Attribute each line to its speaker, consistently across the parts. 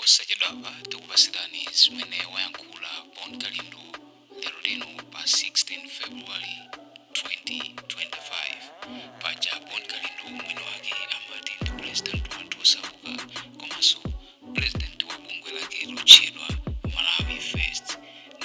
Speaker 1: posachedwapa tikupatsirani zimene wayankhula Bon Kalindo lero lino pa 16 February 2025 paja Bon Kalindo mwini wake amati ndi president wanthu osauka komanso president wa bungwe lake lotchedwa Malawi First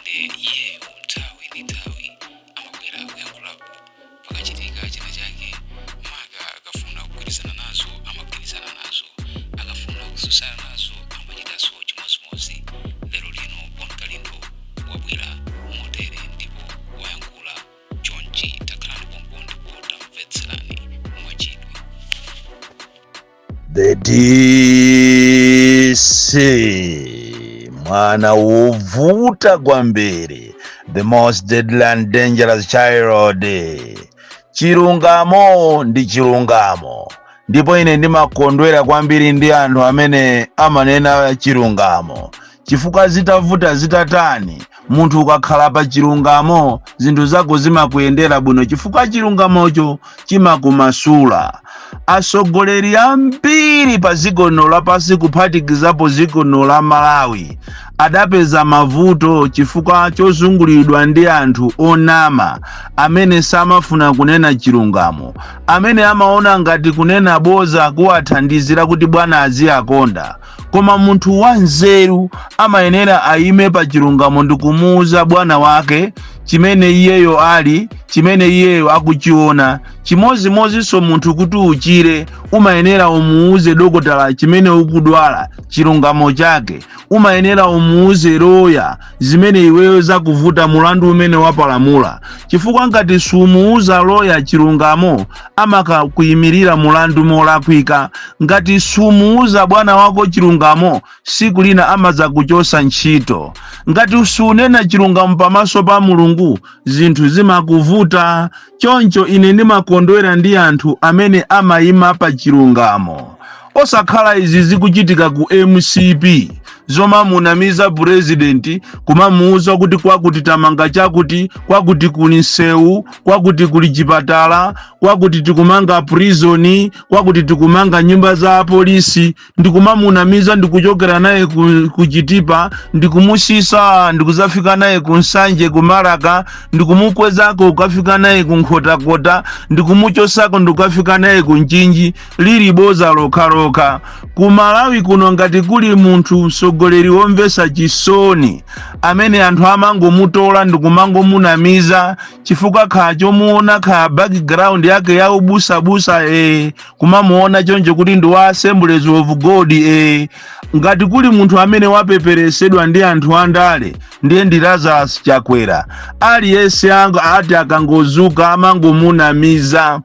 Speaker 1: ndi iyeyo nthawi ndi nthawi amabwera kuyankhulapo pakachitika china chake maka akafuna kugwirizana nazo amagwirizana nazo akafuna kususana nazo amachitanso chimodzimodzi. Lero lino Bon Kalindo wabwera motere ndipo wayankhula chonchi takhalani pompo ndipo tamvetserani mwachidwi.
Speaker 2: The DC mwana wovuta kwambiri, the most deadly and dangerous child. Chilungamo ndi chilungamo, ndipo ine ndimakondwera kwambiri ndi anthu amene amanena chilungamo, chifukwa zitavuta zitatani munthu ukakhala pa chilungamo zinthu zako zimakuyendera bwino, chifukwa chilungamocho chimakumasula. Atsogoleri ambiri pa dziko lino lapansi kuphatikizapo dziko lino la Malawi adapeza mavuto chifukwa chozungulidwa ndi anthu onama amene samafuna kunena chilungamo, amene amaona ngati kunena boza kuwathandizira kuti bwana aziyakonda. Koma munthu wanzeru amayenera ayime pa chilungamo ndi kumuuza bwana wake chimene iyeyo ali, chimene iyeyo akuchiona. Chimodzimodzinso munthu kuti uchire umayenera umuuze dokotala chimene ukudwala, chilungamo chake. Umayenera umuuze loya zimene iweyo zakuvuta mulandu umene wapalamula, chifukwa ngati sumuuza loya chilungamo amakakuyimirira mulandu molakwika. Ngati sumuuza bwana wako chilungamo siku lina amazakuchosa ntchito. Ngati usunena chilungamo pamaso pa Mulungu zinthu zimakuvuta. Choncho ine ndimakondwera ndi anthu amene amayima pa chilungamo, osakhala izi zikuchitika ku MCP zoma munamiza president kumamuuza kuti kwakuti tamanga chakuti, kwakuti kuli nsewu, kwakuti kuli chipatala, kwakuti tikumanga prison, kwakuti tikumanga nyumba za polisi. Ndikumamunamiza ndikuchokera naye kuchitipa, ndikumusisa ndikuzafika naye ku Nsanje kumaraka, ndikumukwezako ukafika naye ku Nkhotakota, ndikumuchosako ndikafika naye ku Nchinji. Lili boza lokaloka. Ku Malawi kuno ngati kuli munthu mtsogoleri womvesa chisoni amene anthu amangomutola ndikumangomunamiza chifukwa kha chomuona kha background yake ya ubusabusa kumamuona choncho kuti ndi wa Assemblies of God. Ngati kuli munthu amene wapeperesedwa ndi anthu andale ndiye ndi Lazarus Chakwera. Aliyense ati akangozuka amangomunamiza.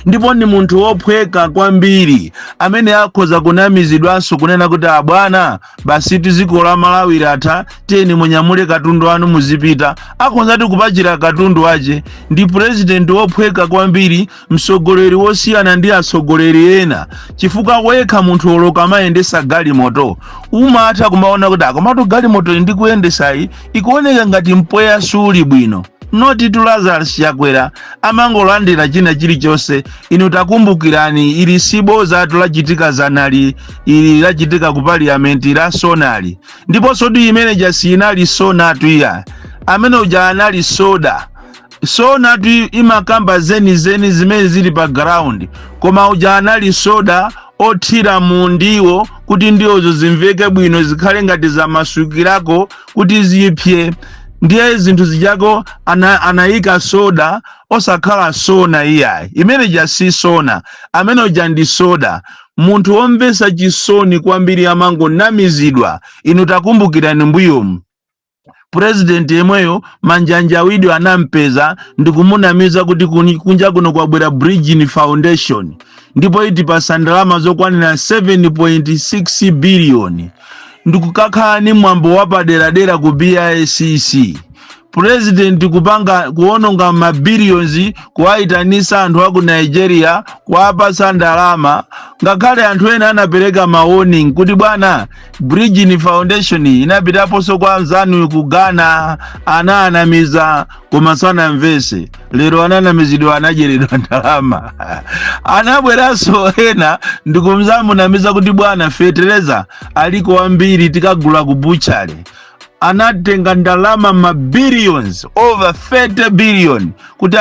Speaker 2: Ndipo ni munthu wophweka kwambiri amene akhoza kunamizidwanso kunena kuti abwana basi dziko la Malawi latha, tiyeni munyamule katundu wanu muzipita. Akhoza kupachira katundu wache. Ndi president wophweka kwambiri, mtsogoleri wosiyana ndi atsogoleri ena, chifukwa wekha munthu oloka mayendesa galimoto umatha kumaona kuti akomato galimoto ndikuyendesayi ikuoneka ngati mpweya suli bwino. Noti tu Lazarus Chakwera amangolandira china chilichonse. Inu takumbukirani ili siboza lachitika zanali, ili lachitika ku parliament la sonali. Ndipo sodi imene jasinali sona tuya amene uja anali soda. Sona tu imakamba zeni zimene zili pa ground, koma uja anali soda othira mundiwo kuti ndiyozo zimveke bwino zikhale ngati za masukirako kuti zipye. Ndiye zinthu zijako anayika soda osakhala sona iyayi. Imene jasi sona amene uja ndi soda. Munthu womvesa chisoni kwambiri amangonamizidwa. Inu takumbukirani mbuyomu president yemweyo Manjanjawidwe anampeza ndikumunamiza kuti kunja kuno kwabwera Bridging Foundation, ndipo iti pa ndalama zokwanira 7.6 billion. Ndikukakhala ni mwambo wapaderadera ku BICC. president kupanga kuononga mabilions kuwaitanisa anthu aku Nigeria kuwapasa ndalama, ngakhale anthu ena anapereka warning kuti bwana Bridge Foundation inapitaponso kwa mzanu ku Ghana ananamiza koma sanamvese. Lero ananamizidwa anajeredwa ndalama. Anabweranso ena ndikumzamunamiza kuti bwana fetereza aliko ambiri tikagula ku butchery. Anatenga ndalama mabilions, over 30 billion kuti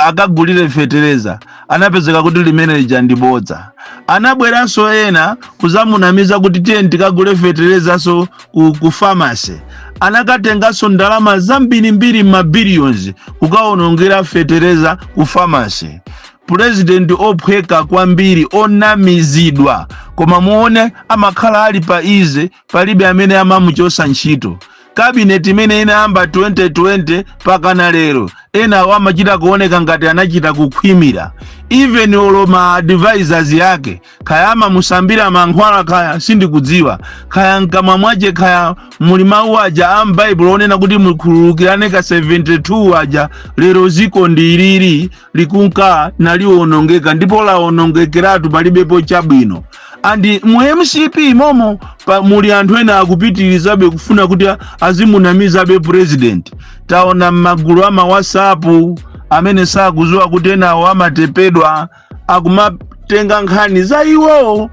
Speaker 2: akagulire fetereza. Anapezeka kuti limene ndibodza. Anabweranso ena kuzamunamiza kuti tiye tikagule fetereza so ku pharmacy. Anakatengaso ndalama zambiri mabilions kukaonongera fetereza ku pharmacy. President ophweka kwambiri, onamizidwa, koma muone amakhala ali pa ize, palibe amene amamuchosa ntchito. Cabinet imene inayamba 2020 pakana lero ena wamachita kuoneka ngati anachita kukhwimira. Even oloma advisors yake kayama musambira mankhwala kaya sindikudziwa, kaya nkamwa mwache kaya muli mawu aja Bible onena kuti mukhululukirane ka 72 aja, lero ziko ndilili likunka naliwonongeka, ndipo laonongekeratu palibepo chabwino. Andi mu MCP momo muli anthu ena akupitirizabe kufuna kuti azimunamizabe president. Taona magulu ama WhatsApp amene sakuzowa kuti enawo amatepedwa akumatenga nkhani za iwo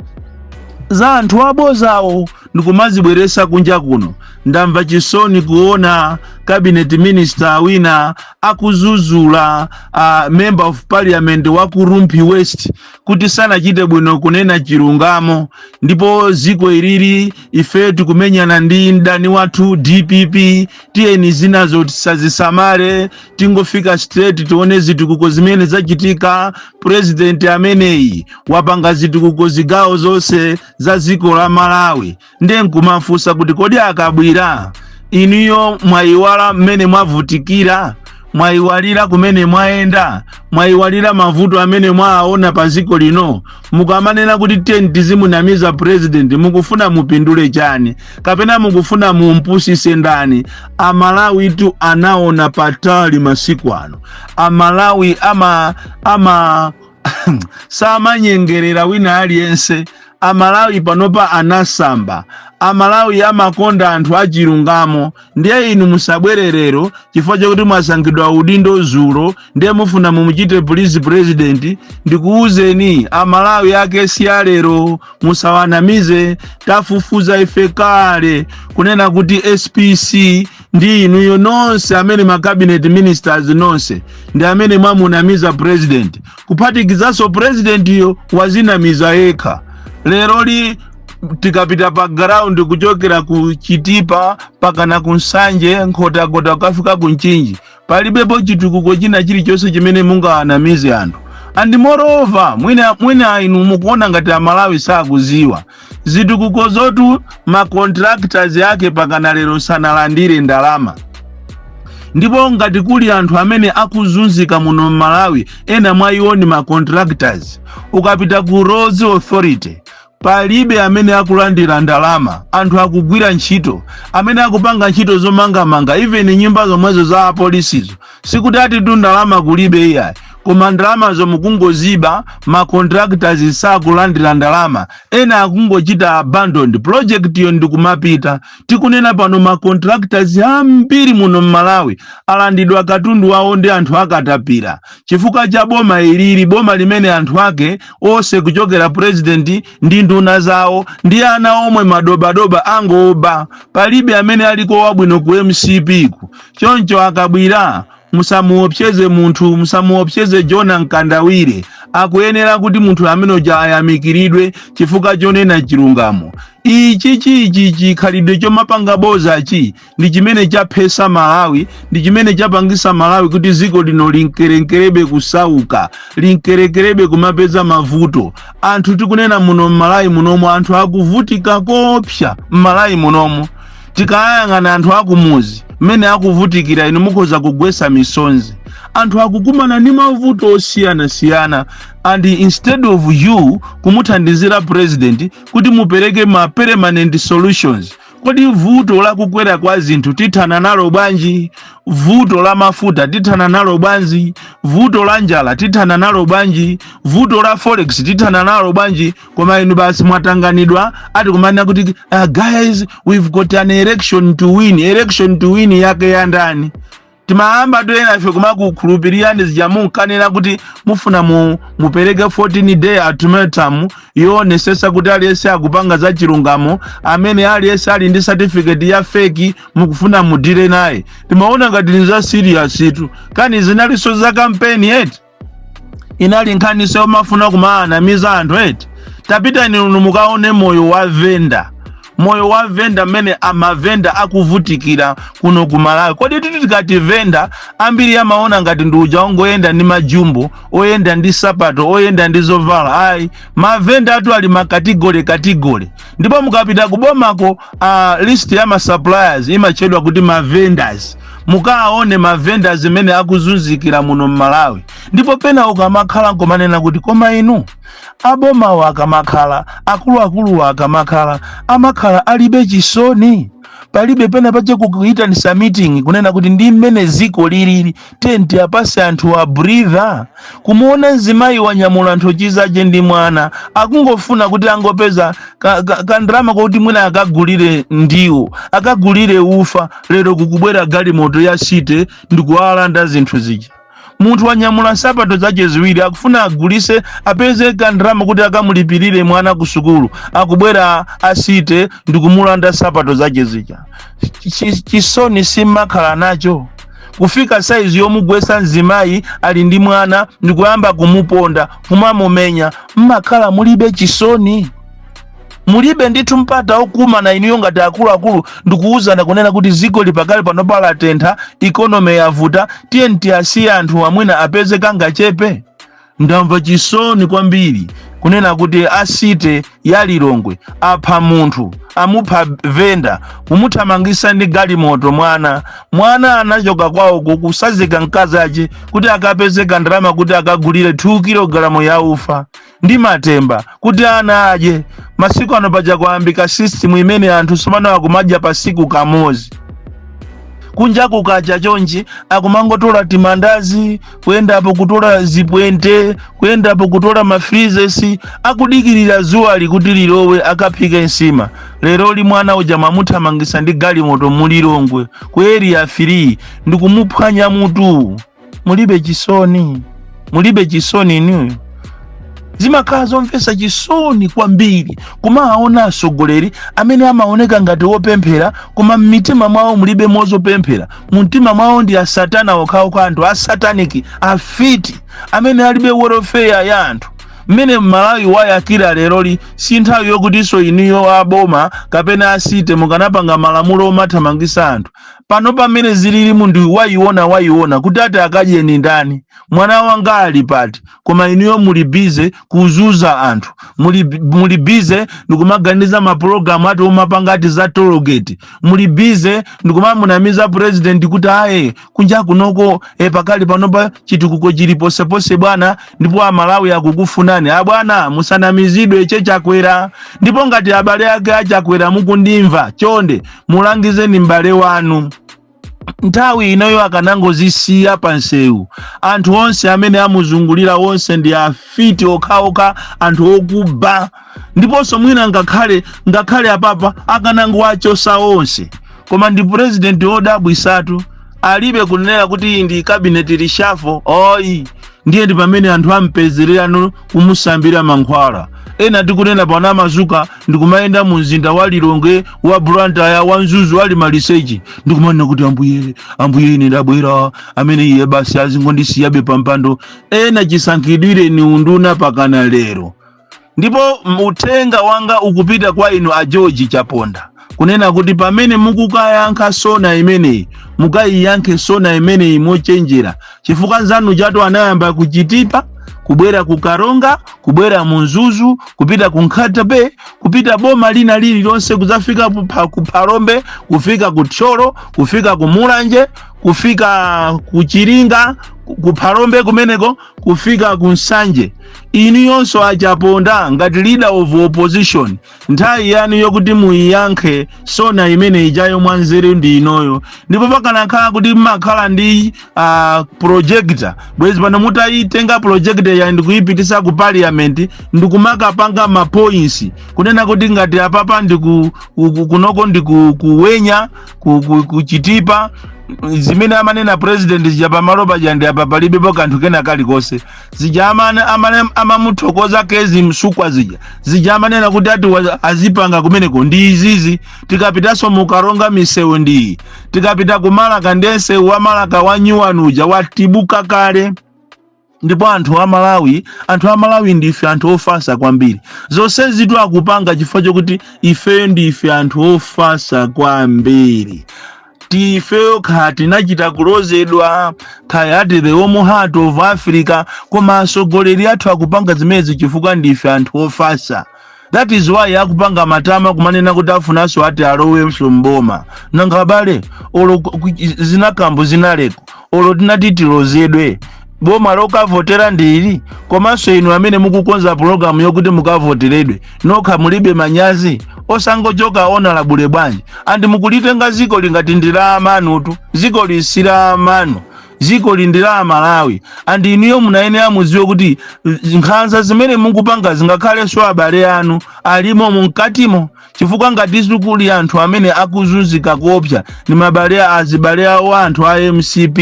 Speaker 2: za anthu abozawo ndikumazibweresa kunja kuno. Ndamva chisoni kuona cabinet minister wina akuzuzula member of parliament wa ku Rumpi West kuti sanachite bwino kunena chilungamo, ndipo ziko ilili ife tikumenyana ndi ndani wathu DPP, tiyeni zinazo tisazisamale, tingofika straight tione zitukuko zimene zachitika. President ameneyi wapanga zitukuko zigawo zonse za ziko la Malawi. Nkumafusa kuti kodi akabwira iniyo mwayiwala mmene mwavutikira, mwayiwalira kumene mwaenda, mwayiwalira mavuto amene mwaona pa ziko lino. Mukamanena kuti tizimunamiza president, mukufuna mupindule chani? Kapena mukufuna mumpusise ndani? Amalawi tu anaona patali masiku ano. Amalawi samanyengerera wina aliyense. Amalawi panopa anasamba. Amalawi amakonda anthu achilungamo. Ndiye inu musabwererero chifukwa chokuti mwasangidwa udindo zulo ndiye mufuna mumuchite police president. Ndikuuzeni Amalawi yake siyalero, musawanamize. Tafufuza ife kale kunena kuti SPC ndi inuyo nonse amene ma cabinet ministers nonse ndi amene mwamunamiza president. Kuphatikizaso president yo wazinamiza yekha. Lero li tikapita pa ground kuchokera ku Chitipa pakana ku Nsanje nkota kafika ku Nchinji, palibepo chitukuko china chilichonse chimene mungawanamize anthu. And moreover, mwina inu mukuona ngati Amalawi sakuziwa zitukuko zotu ma contractors yake pakana lero sanalandire ndalama. Ndipo ngati kuli anthu amene akuzunzika muno Malawi ena mwayioni ma contractors, ukapita ku Roads Authority palibe amene akulandira ndalama. Anthu akugwira ntchito, amene akupanga ntchito zomangamanga, even nyumba zomwezo za police sikuti ati tu ndalama kulibe iya, koma ndalama zomukungoziba. Ma contractors sakulandira ndalama, ena akungochita abandoned project yo ndikumapita. Tikunena pano ma contractors ambiri muno Malawi alandidwa katundu wawo ndi anthu akatapira chifukwa cha boma ilili, boma limene anthu ake ose kuchokera president ndi nduna zawo ndi ana omwe madobadoba angoba. Palibe amene aliko wabwino ku MCP ku. Choncho akabwira musamuopseze munthu, musamuopseze Jona Nkandawire. Akuyenera kuti munthu amene uja ayamikiridwe chifukwa chonena chilungamo. Ichi khalidwe chomapanga boza chi ndi chimene chaphesa Malawi, ndi chimene chapangisa Malawi kuti ziko lino linkerenkerebe kusauka, linkerekerebe kumapeza mavuto. Anthu tikunena muno Malawi munomo anthu akuvutika kopsha Malawi munomo. Tikayang'ana anthu akumuzi mmene akuvutikira inu mukhoza kugwesa misonzi. Anthu akukumana ni mavuto osiyana. And instead of you kumuthandizira president kuti mupereke ma permanent solutions, kodi vuto la kukwera kwa zinthu tithana nalo bwanji? Vuto la mafuta tithana nalo bwanji? Vuto la njala tithana nalo bwanji? Vuto la forex tithana nalo bwanji? Koma inu basi mwatanganidwa ati kumanena kuti guys, we've got an election to win. Election to win yake ya ndani? Timaamba toyena ife kumakukhulupirira zijamunkanena kuti mufuna mupereke 14 day ultimatum yonesesa kuti aliyense akupanga za chilungamo, amene aliyense ali ndi certificate ya fake mukufuna mudire naye. Timaona ngati ni za serious itu. Kani zinalinso za campaign yet? Inali nkhaniso yomafuna kumaanamiza anthu eti? Tapita inu mukaone moyo wa venda. Moyo wa venda mene amavenda akuvutikira kuno ku Malawi. Kodi tikati venda ambiri amaona ngati nduja ongoyenda ndi majumbo, oyenda ndi sapato, oyenda ndi zovala. Ayi, mavenda atu ali makategori. Ndipo mukapita kubomako list ya ma suppliers imachedwa kuti ma vendors. Mukaone ma vendors mene akuzunzikira muno Malawi. Ndipo pena ukamakhala ngomanena kuti koma inu aboma wakamakhala, akulu wakamakhala, amakhala alibe chisoni. Palibe pena pache kukuitanisa meeting kunena kuti ndi mmene ziko lilili tenti apase anthu wa breather. Kumuona nzimayi wanyamula anthu chizaje ndi mwana akungofuna kuti angopeza kandrama kuti mwina akagulire ndiwo, akagulire ufa, lero kukubwera galimoto ya site ndikuwalanda zinthu zija. Munthu wanyamula sapato zache ziwiri akufuna agulise apeze kandrama kuti akamulipirire mwana ku sukulu, akubwera asite ndikumulanda sapato zache zija. Chisoni simakhala nacho. Kufika size yomugwesa nzimayi ali ndi mwana ndikuyamba kumuponda kumamumenya, mmakhala mulibe chisoni. Mulibe ndithu mpata okuma na inu ngati akulu ndikuuzana kunena kuti ziko lipakali panopala tentha, economy yavuta, TNT asiya anthu amwina apeze kanga chepe. Ndamva chisoni kwambiri kunena kuti asite ya Lilongwe apha munthu, amupha venda, kumuthamangisa ndi galimoto mwana anachoka kwawo kusazika mkazi ache kuti akapeze kandrama kuti akagulire 2 kg ya ufa ndi matemba kuti ana aje. Masiku ano paja kwayambika system imene anthu somano akumadya pasiku kamozi. Kunja kukacha chonji akumangotola timandazi, kuendapo kutola zipwente, kuendapo kutola mafrizesi, akudikirira zuwa likuti lilowe akaphike nsima. Lero li mwana uja mamuthamangisa ndi galimoto mu Lilongwe ku area 3 ndikumuphwanya mutu. Mulibe chisoni niyo. Zimakhala zomvesa chisoni kwambiri kumaona asogoleri amene amaoneka ngati wopemphera koma mmitima mwawo mulibe mozopemphera. Mumtima mwawo ndi asatana okhaokha, anthu asatanic, afiti amene alibe welfare ya anthu. Mmene Malawi wayakira leroli si nthawi yokutinso iniyo aboma kapena asite mukanapanga malamulo omathamangisa anthu. Pano pamene zilili munthu wayiona kuti ati akadye ni ndani, mwana wanga ali pati, koma iniyo muli bize kuzuza anthu, muli bize ndikumaganiza maprogramu ati omapanga ati za tollgate, muli bize ndikumamunamiza president kuti aye kunja kunoko pakali panopa chitukuko chili posepose bwana, ndipo Amalawi akukufunani. Bwana musanamizidwe iche chakwera, ndipo ngati abale ake achakwera mukundimva chonde mulangizeni mbale wanu. Nthawi inoyo akanangozisiya pansewu, anthu onse amene amuzungulira onse ndi afiti okhaokha, anthu okuba. Ndiponso mwina ngakhale apapa akanangowachosa onse. Koma ndi president odabwisatu alibe kunena kuti ndi cabinet reshuffle. Oyi ndiye ndi pamene anthu ampezererano kumusambira mankhwala. Ena tikunena pana mazuka ndikumayenda mu mzinda wa Lilongwe, wa Blantyre, wa Nzuzu, ali maliseji ndikumanena kuti ambuye ine ndabwera amene iye basi azingondisiyabe pampando. Ena chisankhidwire ni unduna pakana lero. Ndipo uthenga wanga ukupita kwa inu a George Chaponda kunena kuti pamene mukukayankha sona imeneyi mukayiyankhe sona imeneyi mochenjera. Chifukwa nzanu chatu anayamba kuchitipa, kubwera ku Karonga, kubwera mu Nzuzu, kupita ku Nkhatabe, kupita boma lina lililonse kuzafika ku Phalombe, kufika ku Tcholo, kufika ku Mulanje, kufika ku Chiringa, kuphalombe kumeneko kufika kunsanje. Inu yonso achaponda ngati leader of opposition, nthawi yanu yokuti muiyankhe sona imene ijayo mwanzeru ndi inoyo. Ndipo pakanakhala kuti mmakhala ndi projector, bwezi pano mutayitenga projector ya ndikuyipitisa ku parliament ndikumakapanga ma points kunena kuti ngati apapa kunoko ndikuwenya kuchitipa zimene amanena president zija pamalopa jandi apa palibepo kanthu kena kalikose. Zija amamuthokoza kezi msukwa zija amanena kuti ati azipanga kumeneko ndi izizi. Tikapitaso mukaronga misewu ndi tikapita kumalaka ndense wa malaka wa nyuwanuja watibuka kale. Ndipo anthu amalawi ndife anthu ofasa kwambiri. Zonse zitu akupanga chifukwa chokuti ife ndife anthu ofasa kwambiri. Tifeo khati nachita kulozedwa khayati the Homo Heart of Africa, koma asogoleri athu akupanga zimezi chifukwa ndife anthu ofasa. That is why akupanga matama kumanena kuti afunaso ati alowe msomboma. Nanga bale olo zinakambo zinaleko olo tinati tilozedwe boma lokavotera ndili, komanso inu amene mukukonza program yokuti mukavoteredwe nokha mulibe manyazi osangojoka honorable bwanji andi mukulitenga ziko lingati ndila amanutu. Ziko lisira amanu, ziko lindila Malawi, andi inuyo munayenera muziwe kuti nkhanza zimene mukupanga zingakhale so abale anu alimo munkatimo. Chifukwa ngati sukuli anthu amene akuzunzika kuopsa ni mabale azibale awo anthu a MCP,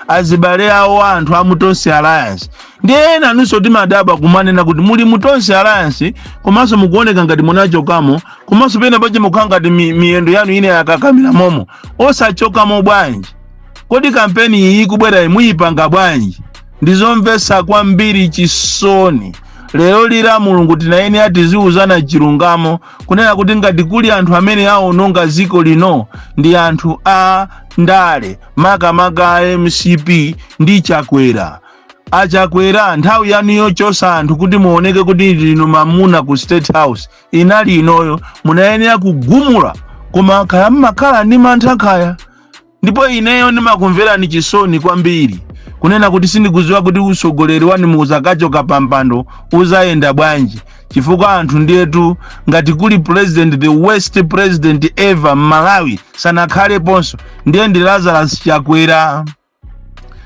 Speaker 2: azibale awo anthu a Mutonsi Alliance. Ndiye nanunso timadaba kumanena kuti muli Mutonsi Alliance komanso mukuoneka ngati munachokamo, komanso pena pache mukhala ngati miyendo yanu ine yakakamira momo osachokamo bwanji. Kodi kampeni iyi kubwera imuyipanga bwanji? Ndizomvesa kwambiri chisoni. Lero lira Mulungu tinayenera tiziuzana chilungamo kunena kuti ngati kuli anthu amene aononga ziko lino ndi anthu a ndale makamaka MCP ndi Chakwera. Achakwera nthawi yanu yochosa anthu kuti muoneke kuti lino mamuna ku State House inali inoyo, munayenera kugumula koma kaya mmakhala ndi mantha kaya. Ndipo ineyo ndimakumvera ni chisoni kwambiri kunena kuti sindikuziwa kuti usogoleri wani muzakachoka pampando uzayenda bwanji. Chifukwa anthu ndiyetu ngati kuli president, the worst president ever Malawi sanakhale ponso, ndiye ndi Lazarus Chakwera.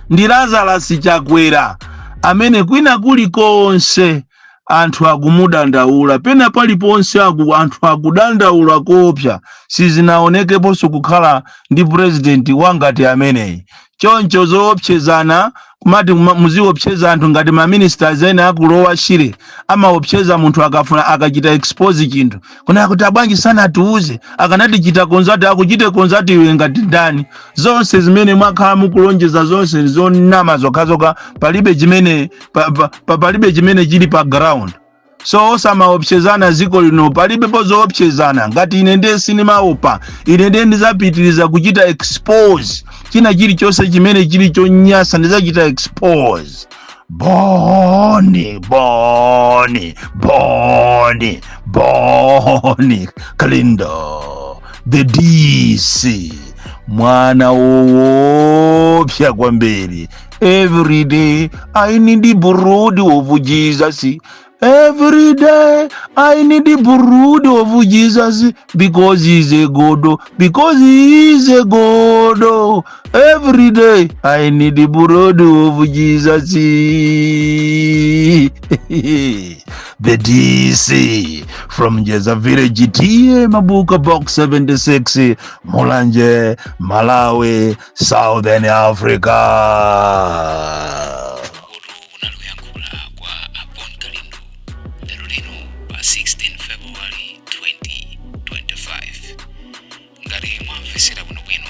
Speaker 2: Ndi Lazarus Chakwera amene kwina kuli konse anthu akumudandaula, pena paliponse anthu akudandaula koopsa sizinaoneke ponso kukhala ndi president wangati ameneyi. Choncho zoopsezana kumati muziopseza anthu ngati ma ministers ene akulowa shire amaopseza munthu akafuna akachita expose chinthu kuna kuti abwanji sana atiuze akanati chita konzati akuchite konzati iwe ngati ndani. Zonse zimene mwakhala mukulonjeza zonse zonama zokhazoka palibe chimene palibe chimene chili pa ground. So osamaopsezana ziko lino palibe pozoopsezana ngati ine ndiye sinimaopa, ine ndiye ndizapitiriza kuchita expose china chilichonse chimene chili chonyasa ndizachita expose. Boni Kalindo the DC mwana woopsa kwambiri. Every day I need the brood of Jesus. Every day I need the brood of Jesus because he's a God. Because he is a God. Every day I need the brood of Jesus. The DC from Jeza Village GT Mabuka Box 76 Mulanje, Malawi, Southern Africa.
Speaker 1: Kwa Apon Kalindo lero lino pa 16 February 2025 ngati mwamvesera bwino